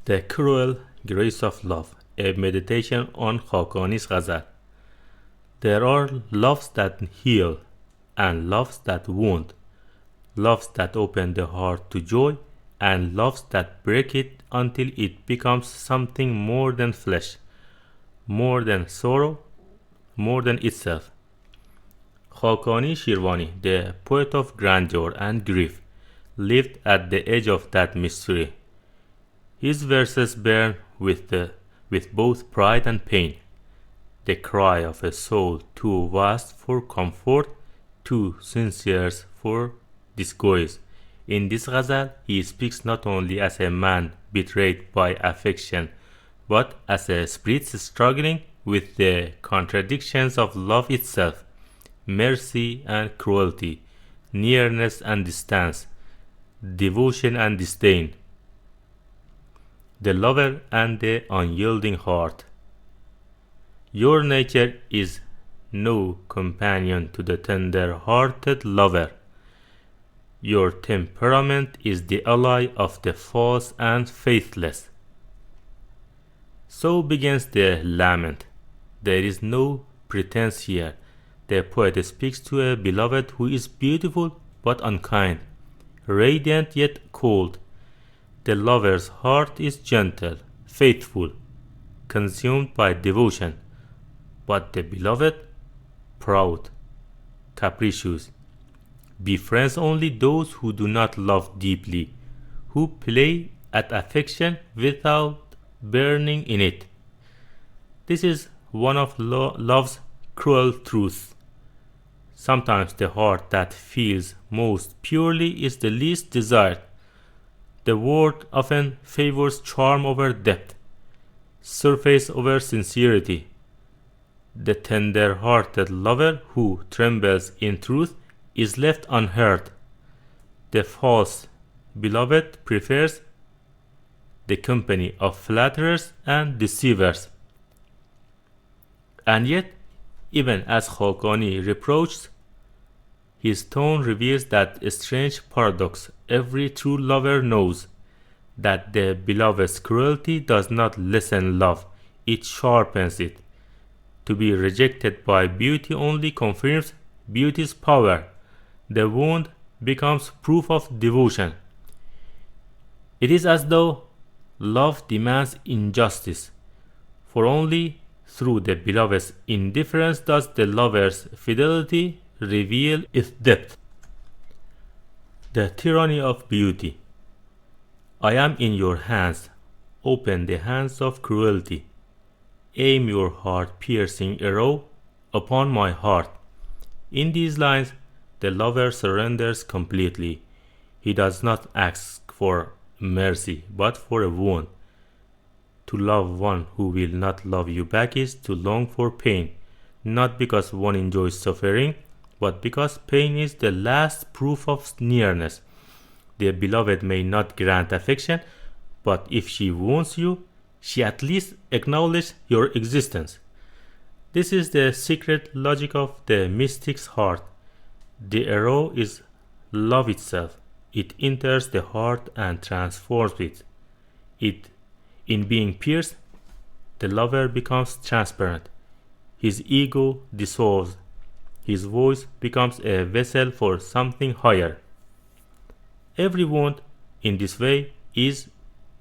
The Cruel Grace of Love, a meditation on Khaqani's Ghazal. There are loves that heal and loves that wound, loves that open the heart to joy and loves that break it until it becomes something more than flesh, more than sorrow, more than itself. Khaqani Shirvani, the poet of grandeur and grief, lived at the edge of that mystery. His verses burn with both pride and pain, the cry of a soul too vast for comfort, too sincere for disguise. In this ghazal, he speaks not only as a man betrayed by affection, but as a spirit struggling with the contradictions of love itself, mercy and cruelty, nearness and distance, devotion and disdain. The lover and the unyielding heart. Your nature is no companion to the tender-hearted lover. Your temperament is the ally of the false and faithless. So begins the lament. There is no pretense here. The poet speaks to a beloved who is beautiful but unkind, radiant yet cold. The lover's heart is gentle, faithful, consumed by devotion, but the beloved, proud, capricious, befriends only those who do not love deeply, who play at affection without burning in it. This is one of love's cruel truths. Sometimes the heart that feels most purely is the least desired. The world often favors charm over depth, surface over sincerity. The tender-hearted lover who trembles in truth is left unheard. The false beloved prefers the company of flatterers and deceivers. And yet, even as Khaqani reproaches, his tone reveals that strange paradox every true lover knows, that the beloved's cruelty does not lessen love, it sharpens it. To be rejected by beauty only confirms beauty's power. The wound becomes proof of devotion. It is as though love demands injustice, for only through the beloved's indifference does the lover's fidelity reveal its depth. The tyranny of beauty. I am in your hands. Open the hands of cruelty. Aim your heart-piercing arrow upon my heart. In these lines, the lover surrenders completely. He does not ask for mercy, but for a wound. To love one who will not love you back is to long for pain, not because one enjoys suffering, but because pain is the last proof of nearness. The beloved may not grant affection, but if she wounds you, she at least acknowledges your existence. This is the secret logic of the mystic's heart. The arrow is love itself. It enters the heart and transforms it. In being pierced, the lover becomes transparent. His ego dissolves. His voice becomes a vessel for something higher. Every wound in this way is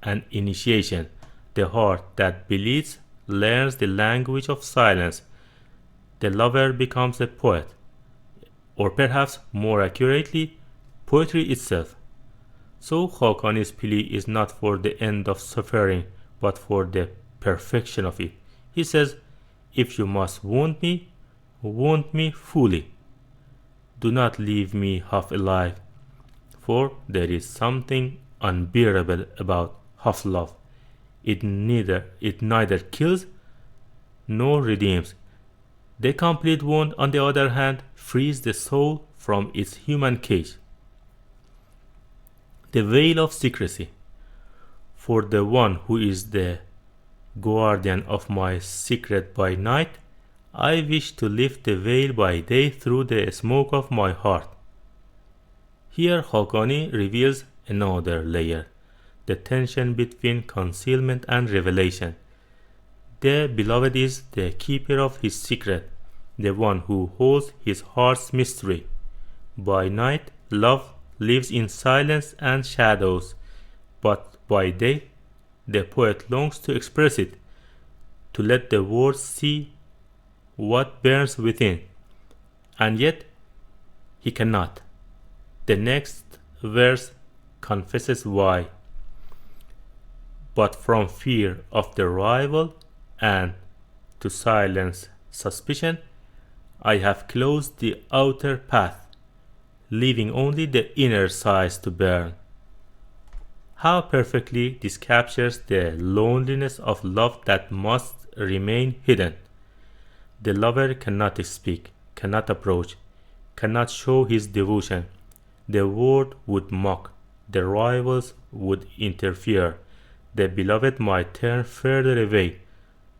an initiation. The heart that bleeds learns the language of silence. The lover becomes a poet, or perhaps more accurately, poetry itself. So Khaqani's plea is not for the end of suffering, but for the perfection of it. He says, if you must wound me fully. Do not leave me half alive, for there is something unbearable about half love. It neither kills nor redeems. The complete wound, on the other hand, frees the soul from its human cage. The veil of secrecy. For the one who is the guardian of my secret by night, I wish to lift the veil by day through the smoke of my heart. Here Khaqani reveals another layer. the tension between concealment and revelation. The beloved is the keeper of his secret, the one who holds his heart's mystery. By night, love lives in silence and shadows, but by day, the poet longs to express it, to let the world see what burns within. And yet, he cannot. The next verse confesses why. But from fear of the rival and to silence suspicion, I have closed the outer path, leaving only the inner sighs to burn. How perfectly this captures the loneliness of love that must remain hidden. The lover cannot speak, cannot approach, cannot show his devotion. The world would mock, the rivals would interfere, the beloved might turn further away.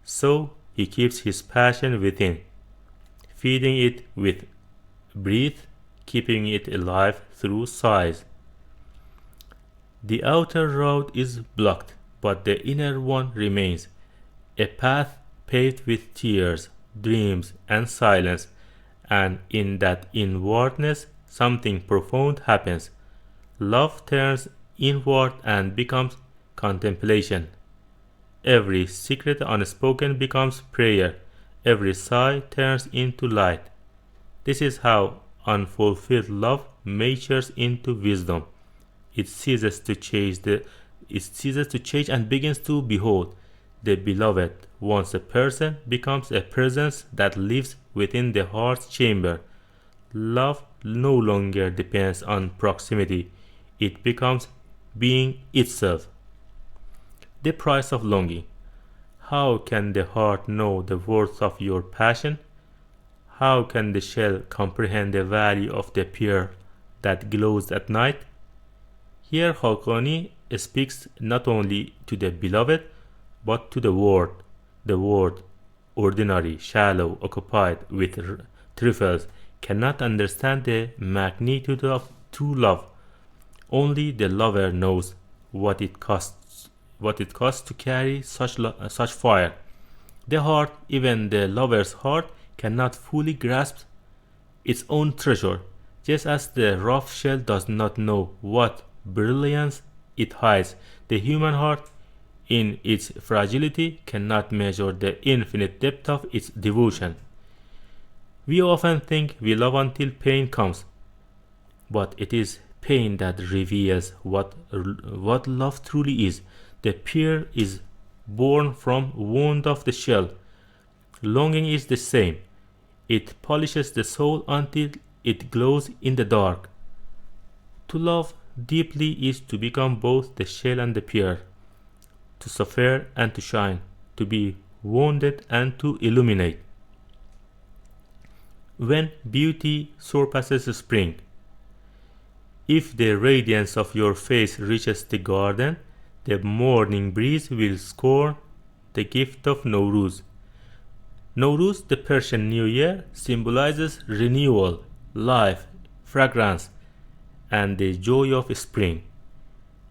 So he keeps his passion within, feeding it with breath, keeping it alive through sighs. The outer road is blocked, but the inner one remains, a path paved with tears, dreams, and silence, and in that inwardness something profound happens. Love turns inward and becomes contemplation. Every secret unspoken becomes prayer. Every sigh turns into light. This is how unfulfilled love matures into wisdom. It ceases to change and begins to behold. The beloved, once a person, becomes a presence that lives within the heart's chamber. Love no longer depends on proximity. It becomes being itself. The price of longing. How can the heart know the worth of your passion? How can the shell comprehend the value of the pearl that glows at night? Here Khaqani speaks not only to the beloved, but to the world, ordinary, shallow, occupied with trifles, cannot understand the magnitude of true love. Only the lover knows what it costs to carry such fire. The heart, even the lover's heart, cannot fully grasp its own treasure, just as the rough shell does not know what brilliance it hides. The human heart, in its fragility, cannot measure the infinite depth of its devotion. We often think we love until pain comes, but it is pain that reveals what love truly is. The pearl is born from wound of the shell. Longing is the same. It polishes the soul until it glows in the dark. To love deeply is to become both the shell and the pearl, to suffer and to shine, to be wounded and to illuminate. When beauty surpasses spring, if the radiance of your face reaches the garden, the morning breeze will scorn the gift of Nowroz. Nowroz, the Persian New Year, symbolizes renewal, life, fragrance, and the joy of spring.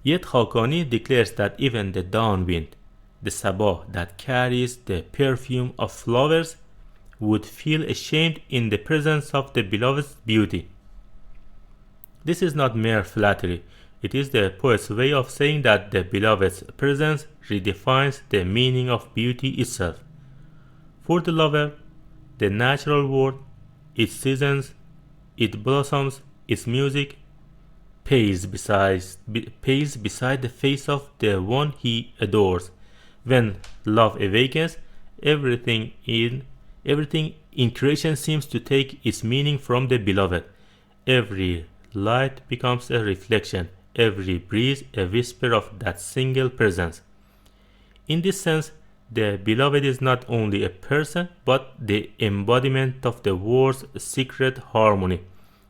Yet Khaqani declares that even the dawn wind, the sabah that carries the perfume of flowers, would feel ashamed in the presence of the beloved's beauty. This is not mere flattery. It is the poet's way of saying that the beloved's presence redefines the meaning of beauty itself. For the lover, the natural world, its seasons, its blossoms, its music, pales beside the face of the one he adores. When love awakens, everything in creation seems to take its meaning from the beloved. Every light becomes a reflection, every breeze a whisper of that single presence. In this sense, the beloved is not only a person, but the embodiment of the world's secret harmony,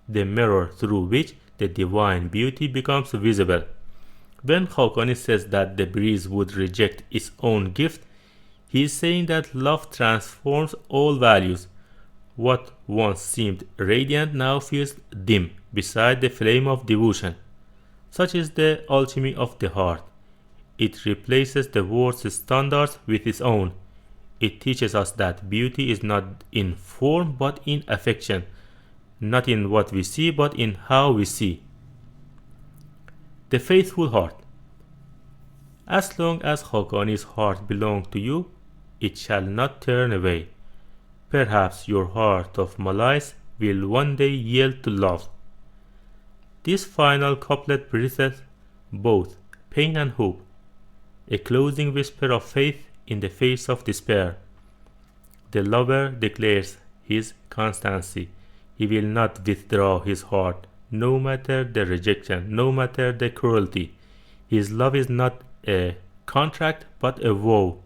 the mirror through which the divine beauty becomes visible. When Khaqani says that the breeze would reject its own gift, he is saying that love transforms all values. What once seemed radiant now feels dim beside the flame of devotion. Such is the alchemy of the heart. It replaces the world's standards with its own. It teaches us that beauty is not in form but in affection, not in what we see but in how we see. The faithful heart. As long as Khaqani's heart belongs to you, it shall not turn away. Perhaps your heart of malice will one day yield to love. This final couplet breathes both pain and hope, a closing whisper of faith in the face of despair. The lover declares his constancy. He will not withdraw his heart, no matter the rejection, no matter the cruelty. His love is not a contract but a vow,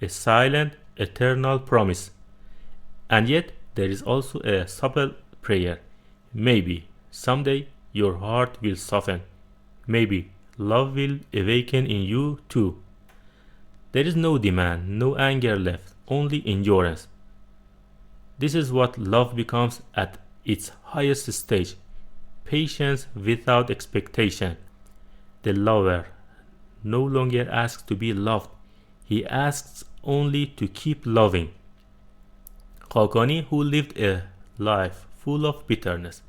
a silent, eternal promise. And yet there is also a subtle prayer. Maybe someday your heart will soften. Maybe love will awaken in you too. There is no demand, no anger left, only endurance. This is what love becomes at its highest stage. Patience without expectation. The lover no longer asks to be loved. He asks only to keep loving. Khaqani, who lived a life full of bitterness,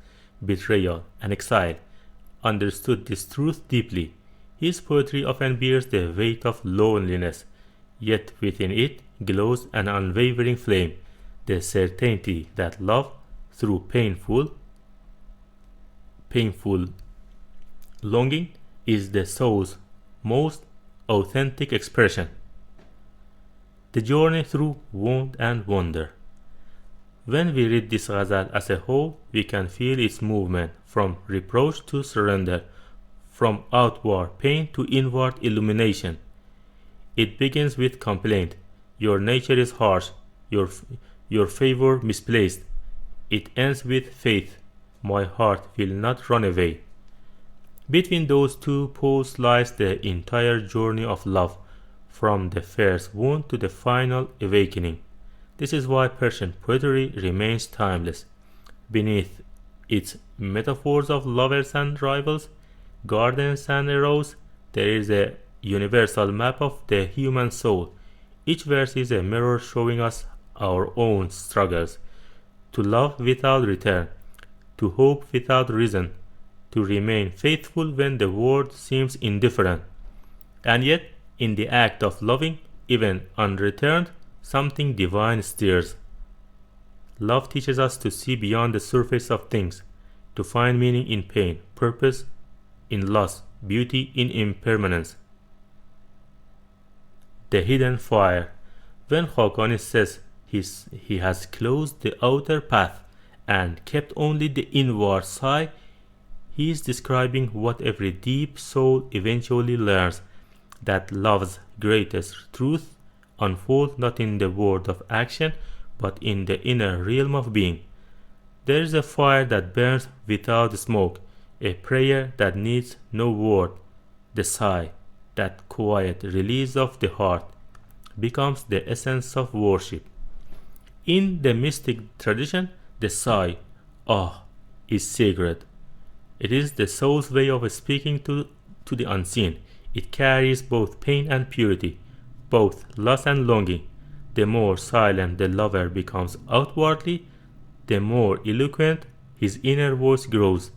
betrayal, and exile, understood this truth deeply. His poetry often bears the weight of loneliness, yet within it glows an unwavering flame, the certainty that love, through painful longing, is the soul's most authentic expression. The journey through wound and wonder. When we read this ghazal as a whole, we can feel its movement from reproach to surrender, from outward pain to inward illumination. It begins with complaint. Your nature is harsh, your favor misplaced. It ends with faith. My heart will not run away. Between those two poles lies the entire journey of love, from the first wound to the final awakening. This is why Persian poetry remains timeless. Beneath its metaphors of lovers and rivals, gardens and arrows, there is a universal map of the human soul. Each verse is a mirror showing us our own struggles, to love without return, to hope without reason, to remain faithful when the world seems indifferent. And yet, in the act of loving, even unreturned, something divine stirs. Love teaches us to see beyond the surface of things, to find meaning in pain, purpose in loss, beauty in impermanence. The hidden fire. When Khaqani says he has closed the outer path and kept only the inward side, he is describing what every deep soul eventually learns, that love's greatest truth unfolds not in the world of action, but in the inner realm of being. There is a fire that burns without smoke, a prayer that needs no word. The sigh, that quiet release of the heart, becomes the essence of worship. In the mystic tradition, the sigh, ah, is sacred. It is the soul's way of speaking to the unseen. It carries both pain and purity, both loss and longing. The more silent the lover becomes outwardly, the more eloquent his inner voice grows.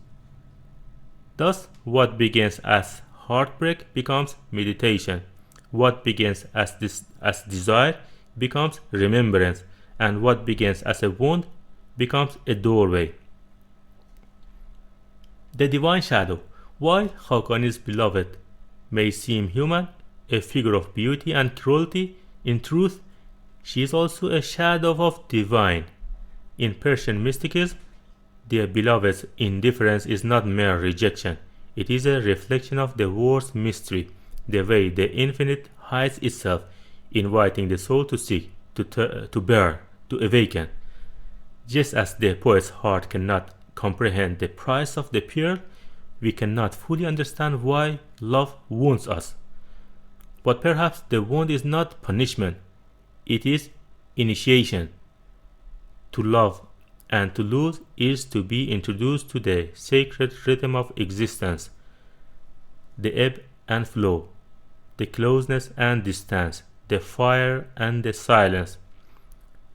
Thus, what begins as heartbreak becomes meditation. What begins as desire becomes remembrance, and what begins as a wound becomes a doorway. The divine shadow. While Khaqani's beloved may seem human, a figure of beauty and cruelty, in truth, she is also a shadow of divine. In Persian mysticism, the beloved's indifference is not mere rejection. It is a reflection of the world's mystery, the way the infinite hides itself, inviting the soul to seek, to burn, to awaken. Just as the poet's heart cannot comprehend the price of the pearl, we cannot fully understand why love wounds us. But perhaps the wound is not punishment, it is initiation. To love and to lose is to be introduced to the sacred rhythm of existence, the ebb and flow, the closeness and distance, the fire and the silence.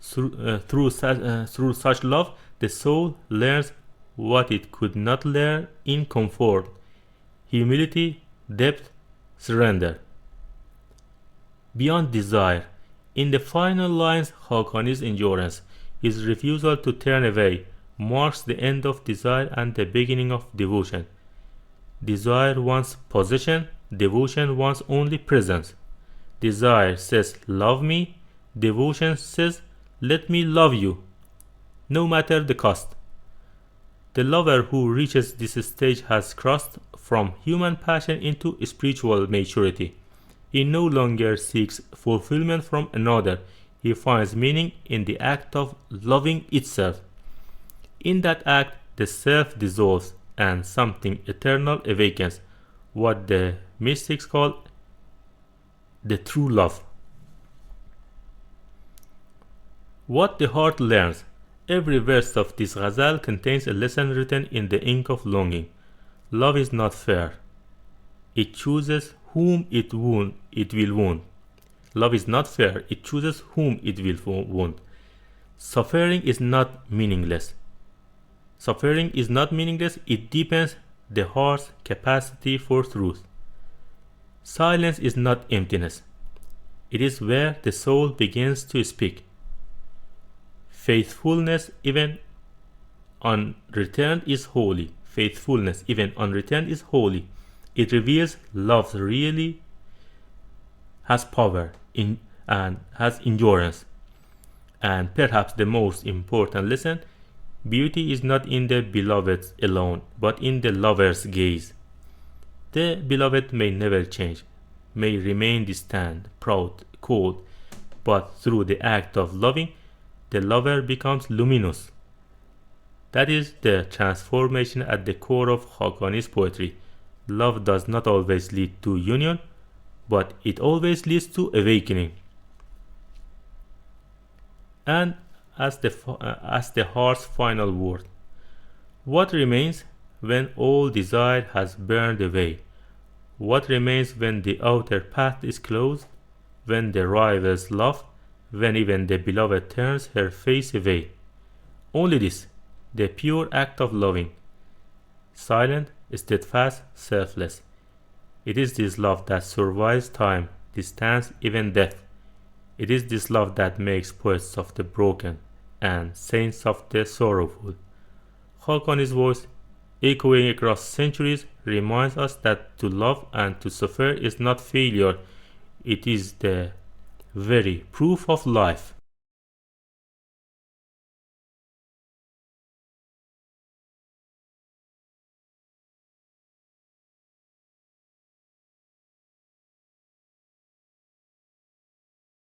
Through such love, the soul learns what it could not learn in comfort: humility, depth, surrender. Beyond desire, in the final lines, Khaqani's endurance, his refusal to turn away, marks the end of desire and the beginning of devotion. Desire wants possession, devotion wants only presence. Desire says, love me. Devotion says, let me love you, no matter the cost. The lover who reaches this stage has crossed from human passion into spiritual maturity. He no longer seeks fulfillment from another. He finds meaning in the act of loving itself. In that act, the self dissolves and something eternal awakens, what the mystics call the true love. What the heart learns. Every verse of this Ghazal contains a lesson written in the ink of longing. Love is not fair. It chooses whom it will wound. Love is not fair. It chooses whom it will wound. Suffering is not meaningless. Suffering is not meaningless. It deepens the heart's capacity for truth. Silence is not emptiness. It is where the soul begins to speak. Faithfulness, even unreturned, is holy. Faithfulness, even unreturned, is holy. It reveals love really has power and has endurance. And perhaps the most important lesson: beauty is not in the beloved alone, but in the lover's gaze. The beloved may never change, may remain distant, proud, cold, but through the act of loving, the lover becomes luminous. That is the transformation at the core of Khaqani's poetry. Love does not always lead to union, but it always leads to awakening. And as the heart's final word, what remains when all desire has burned away? What remains when the outer path is closed, when the rivals laugh, when even the beloved turns her face away? Only this, the pure act of loving, silent, steadfast, selfless. It is this love that survives time, distance, even death. It is this love that makes poets of the broken and saints of the sorrowful. Khaqani's voice, echoing across centuries, reminds us that to love and to suffer is not failure. It is the very proof of life.